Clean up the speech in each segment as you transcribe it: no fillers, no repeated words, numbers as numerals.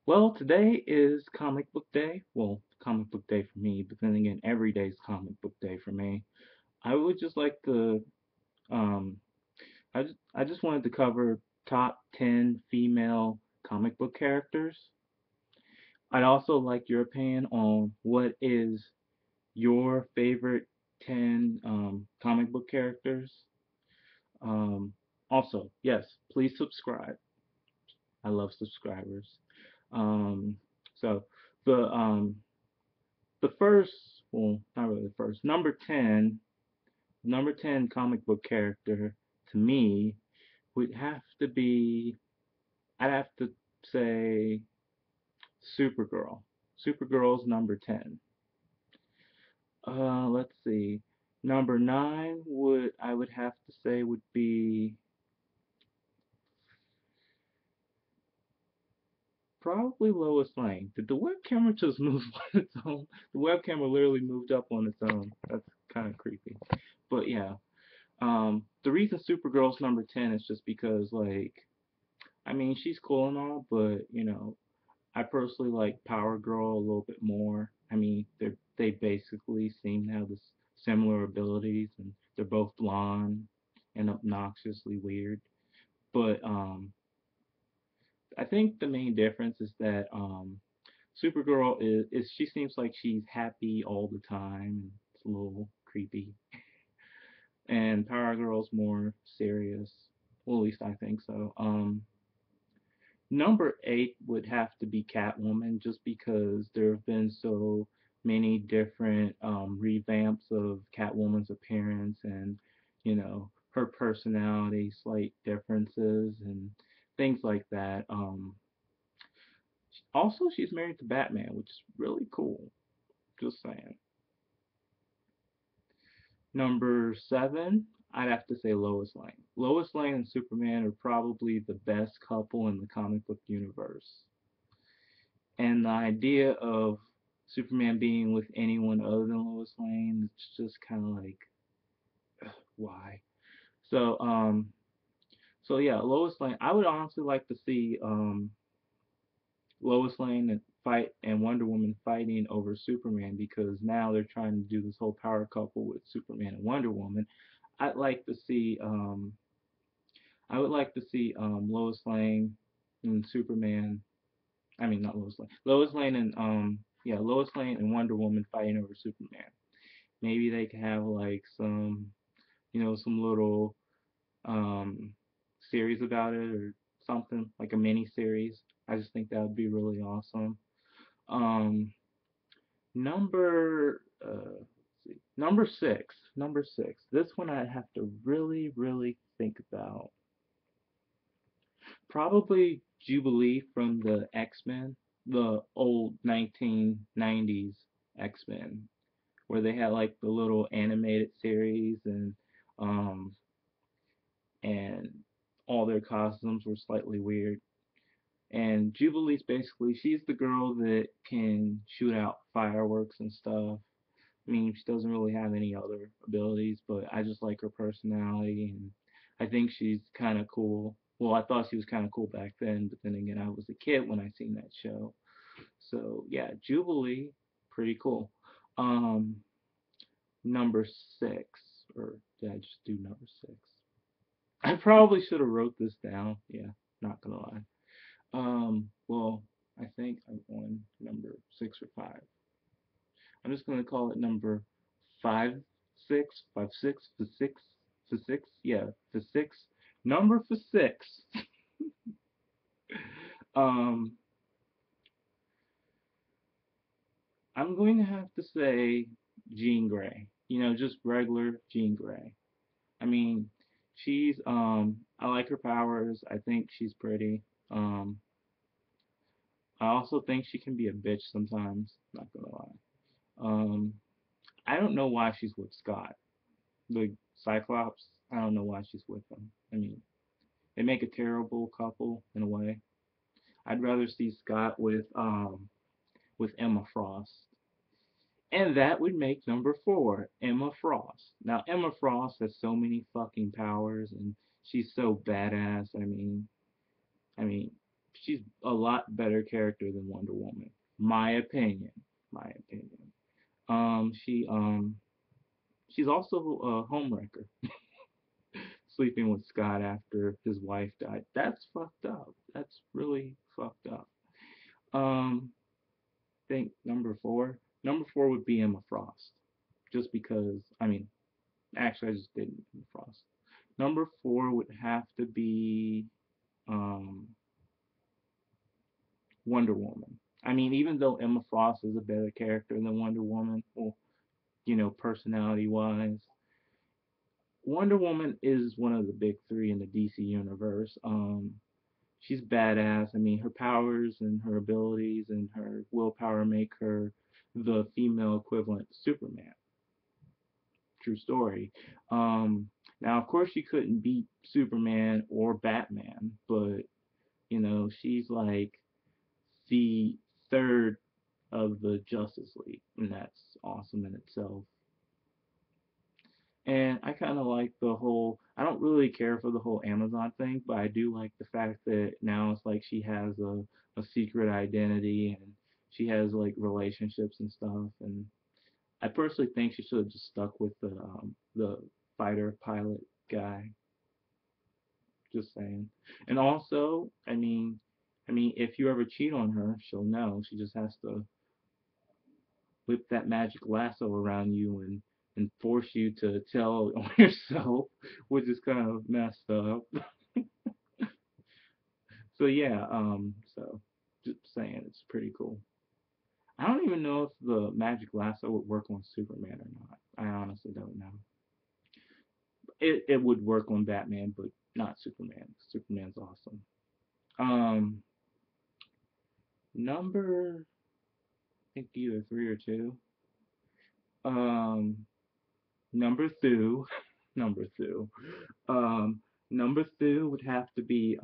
Well, today is comic book day. Well, comic book day for me, but then again, every day's comic book day for me. I would just like to, um, I just wanted to cover top 10 female comic book characters. I'd also like your opinion on what is your favorite 10 comic book characters. Um, Also, yes, please subscribe. I love subscribers. Um, so the the first, well, not really the first, number 10 comic book character to me would have to be, I'd have to say Supergirl. Supergirl's number 10. Let's see. Number 9 I would have to say would be probably Lois Lane. Did the web camera just move on its own? The web camera literally moved up on its own. That's kind of creepy. But yeah, the reason Supergirl's number 10 is just because, like, I mean, she's cool and all, but, I personally like Power Girl a little bit more. I mean, they basically seem to have this similar abilities, and they're both blonde and obnoxiously weird. But, I think the main difference is that, Supergirl is she seems like she's happy all the time. It's a little creepy. And Power Girl's more serious. Well, at least I think so. Number 8 would have to be Catwoman, just because there have been so many different revamps of Catwoman's appearance and, her personality, slight differences, and things like that. Also, she's married to Batman, which is really cool. Just saying. Number 7, I'd have to say Lois Lane. Lois Lane and Superman are probably the best couple in the comic book universe. And the idea of Superman being with anyone other than Lois Lane, it's just kind of like, why? So, so yeah, Lois Lane. I would honestly like to see Lois Lane and fight and Wonder Woman fighting over Superman, because now they're trying to do this whole power couple with Superman and Wonder Woman. I'd like to see I would like to see Lois Lane and Superman. I mean, not Lois Lane. Lois Lane and Lois Lane and Wonder Woman fighting over Superman. Maybe they could have like some little um series about it, or something like a mini series. I just think that would be really awesome. Um, number let's see, number six. This one I have to really, really think about. Probably Jubilee from the X-Men, the old 1990s X-Men, where they had like the little animated series, um and all their costumes were slightly weird. And Jubilee's basically she's the girl that can shoot out fireworks and stuff. I mean, she doesn't really have any other abilities, but I just like her personality, and I think she's kind of cool. Well, I thought she was kind of cool back then, but then again, I was a kid when I seen that show. So yeah, Jubilee, pretty cool. Um, Number 6, or did I just do number 6? I probably should have wrote this down. Yeah, not gonna lie. Well, I think I'm on number 6 or 5. I'm just gonna call it number 5, 6, 5, 6, for six, for six. Yeah, for six. Number for 6. Um, I'm going to have to say Jean Grey. Just regular Jean Grey. I mean, I like her powers. I think she's pretty. Um, I also think she can be a bitch sometimes. Not gonna lie. Um, I don't know why she's with Scott, the Cyclops. I don't know why she's with him. I mean, they make a terrible couple in a way. I'd rather see Scott with Emma Frost. And that would make number 4, Emma Frost. Now Emma Frost has so many fucking powers, and she's so badass. I mean, she's a lot better character than Wonder Woman. My opinion. My opinion. She's also a homewrecker, sleeping with Scott after his wife died. That's fucked up. That's really fucked up. Um, think number four. Number four would be Emma Frost, just because. I mean, actually, I just did Emma Frost. Number four would have to be um, Wonder Woman. I mean, even though Emma Frost is a better character than Wonder Woman, well, personality wise, Wonder Woman is one of the big three in the DC universe. She's badass. I mean, her powers and her abilities and her willpower make her the female equivalent to Superman. True story. Um, Now, of course, she couldn't beat Superman or Batman, but she's like the third of the Justice League, and that's awesome in itself. And I kind of like the whole. I don't really care for the whole Amazon thing, but I do like the fact that now it's like she has a secret identity and she has like relationships and stuff. And I personally think she should have just stuck with the fighter pilot guy. Just saying. And also, if you ever cheat on her, she'll know. She just has to whip that magic lasso around you and force you to tell on yourself, which is kind of messed up. So yeah, so just saying, it's pretty cool. I don't even know if the magic lasso would work on Superman or not. I honestly don't know. It would work on Batman, but not Superman. Superman's awesome. Um, Number I think either three or two. Um, Number two, number two. Um, Number two would have to be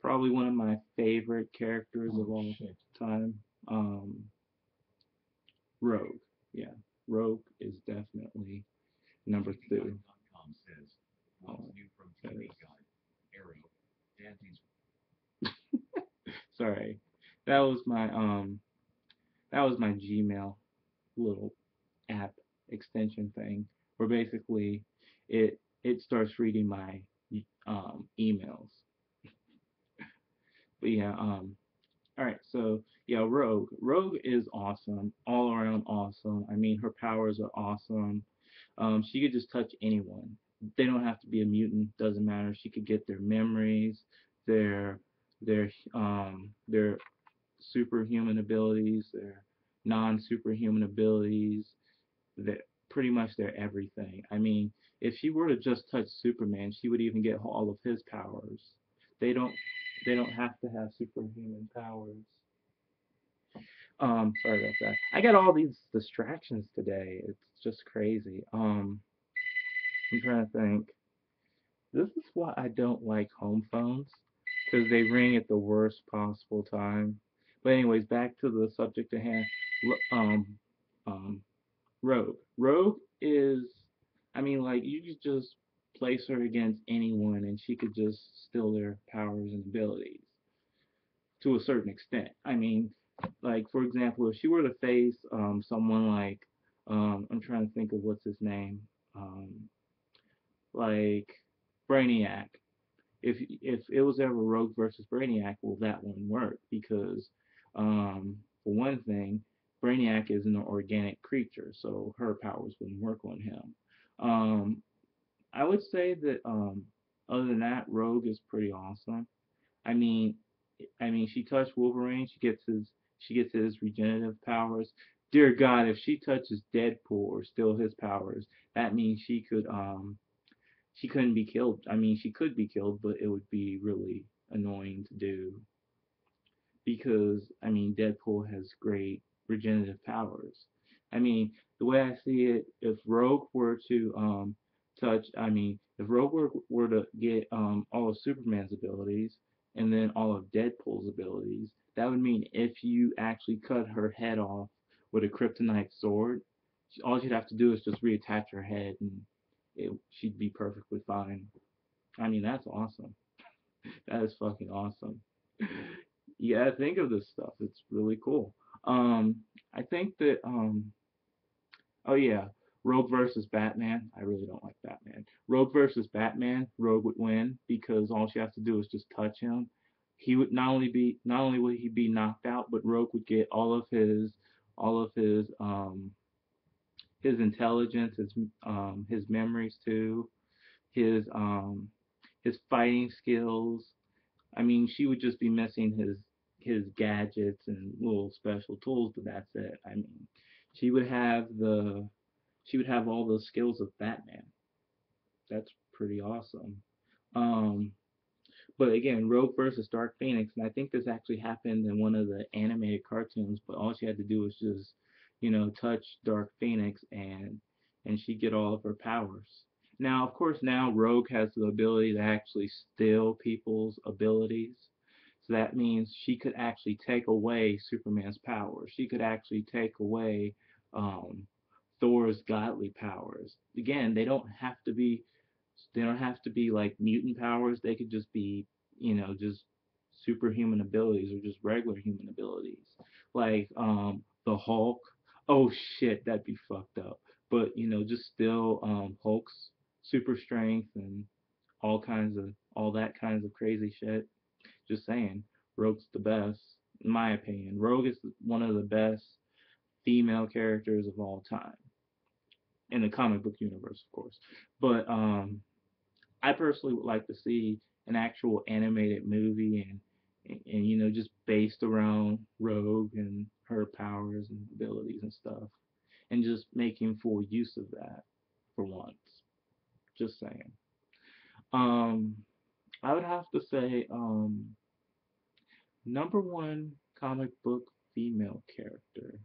probably one of my favorite characters of all time. Um, Rogue. Yeah, Rogue is definitely number two. Oh, sorry, that was my Gmail little app extension thing, where basically it starts reading my emails. But yeah, all right, so yeah, Rogue. Rogue is awesome, all around awesome. I mean, her powers are awesome. She could just touch anyone. They don't have to be a mutant. Doesn't matter. She could get their memories, their their superhuman abilities, their non-superhuman abilities. That pretty much their everything. I mean, if she were to just touch Superman, she would even get all of his powers. They don't they don't have to have superhuman powers. Sorry about that. I got all these distractions today. It's just crazy. I'm trying to think. This is why I don't like home phones, because they ring at the worst possible time. But anyways, back to the subject at hand. Um, Rogue. Rogue is, I mean, like you could just place her against anyone, and she could just steal their powers and abilities to a certain extent. I mean, like for example, if she were to face someone like I'm trying to think of what's his name, um, like Brainiac. If it was ever Rogue versus Brainiac, well, that wouldn't work because for one thing, Brainiac is an organic creature, so her powers wouldn't work on him. Um, I would say that other than that, Rogue is pretty awesome. I mean, she touched Wolverine. She gets his regenerative powers. Dear God, if she touches Deadpool or steal his powers, that means she couldn't be killed. I mean, she could be killed, but it would be really annoying to do because Deadpool has great regenerative powers. I mean, the way I see it, if Rogue were to if Rogue were to get all of Superman's abilities and then all of Deadpool's abilities, that would mean if you actually cut her head off with a kryptonite sword, all she'd have to do is just reattach her head and she'd be perfectly fine. I mean, that's awesome. That is fucking awesome. Yeah, think of this stuff. It's really cool. Um, I think that oh yeah, Rogue versus Batman. I really don't like Batman. Rogue versus Batman. Rogue would win because all she has to do is just touch him. He would not only would he be knocked out, but Rogue would get all of his intelligence, his memories too, his um his fighting skills. I mean, she would just be missing his gadgets and little special tools, but that's it. I mean, she would have the she would have all the skills of Batman. That's pretty awesome. Um, but again, Rogue versus Dark Phoenix, and I think this actually happened in one of the animated cartoons. But all she had to do was just, touch Dark Phoenix, and she get all of her powers. Now, of course, now Rogue has the ability to actually steal people's abilities. So that means she could actually take away Superman's powers. She could actually take away um, Thor's godly powers. Again, they don't have to be like mutant powers. They could just be, just superhuman abilities or just regular human abilities. Like the Hulk. Oh shit, that'd be fucked up. But just still Hulk's super strength and all that kinds of crazy shit. Just saying, Rogue's the best, in my opinion. Rogue is one of the best female characters of all time in the comic book universe, of course. But I personally would like to see an actual animated movie and just based around Rogue and her powers and abilities and stuff, and just making full use of that for once. Just saying. Um, I would have to say number one comic book female character.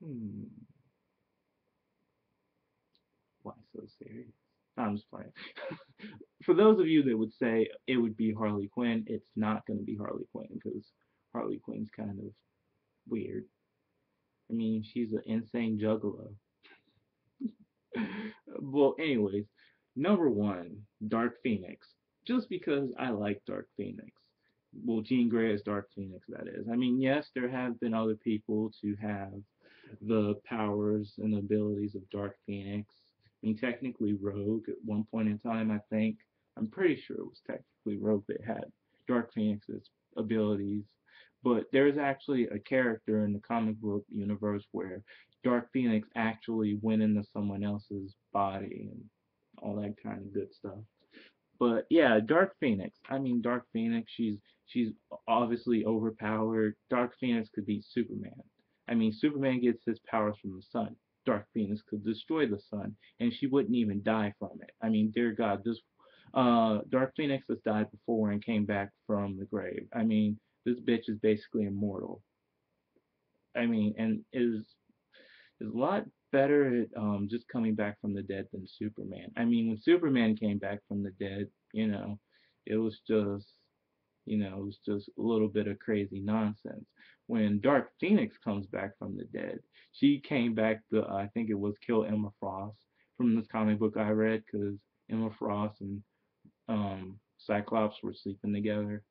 Hmm, why so serious? I'm just playing. For those of you that would say it would be Harley Quinn, it's not going to be Harley Quinn because Harley Quinn's kind of weird. I mean, she's an insane juggalo. Well, anyways, number one, Dark Phoenix. Just because I like Dark Phoenix. Well, Jean Grey is Dark Phoenix, that is. I mean, yes, there have been other people to have the powers and abilities of Dark Phoenix. I mean, technically, Rogue at one point in time, I think, I'm pretty sure it was technically Rogue that had Dark Phoenix's abilities. But there's actually a character in the comic book universe where Dark Phoenix actually went into someone else's body and all that kind of good stuff. But yeah, Dark Phoenix. I mean, Dark Phoenix. She's obviously overpowered. Dark Phoenix could beat Superman. I mean, Superman gets his powers from the sun. Dark Phoenix could destroy the sun, and she wouldn't even die from it. I mean, dear God, this Dark Phoenix has died before and came back from the grave. I mean, this bitch is basically immortal. I mean, and is a lot better at just coming back from the dead than Superman. I mean, when Superman came back from the dead, it was just, it was just a little bit of crazy nonsense. When Dark Phoenix comes back from the dead, she came back to, I think it was kill Emma Frost from this comic book I read because Emma Frost and Cyclops were sleeping together.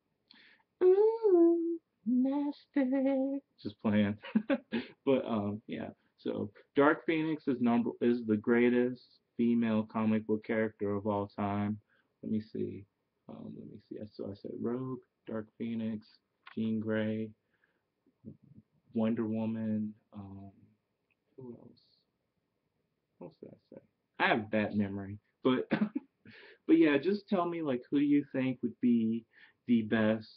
Ooh, nasty. Just playing. But yeah. So Dark Phoenix is the greatest female comic book character of all time. Let me see. Let me see. So I said Rogue, Dark Phoenix, Jean Grey, Wonder Woman. Who else? What else did I say? I have bad memory, but but yeah, just tell me like who you think would be the best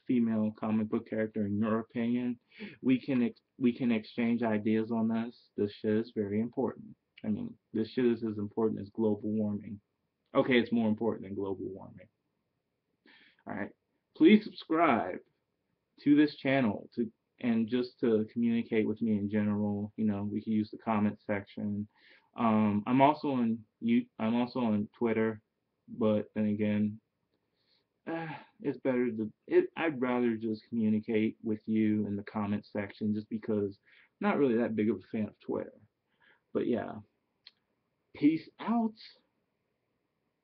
female comic book character in your opinion. We can exchange ideas on this. This shit is very important. I mean, this shit is as important as global warming. Okay, it's more important than global warming. All right. Please subscribe to this channel to and just to communicate with me in general. We can use the comment section. I'm also on Twitter, but then again, it's better to I'd rather just communicate with you in the comment section just because I'm not really that big of a fan of Twitter. But yeah, peace out.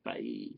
Bye.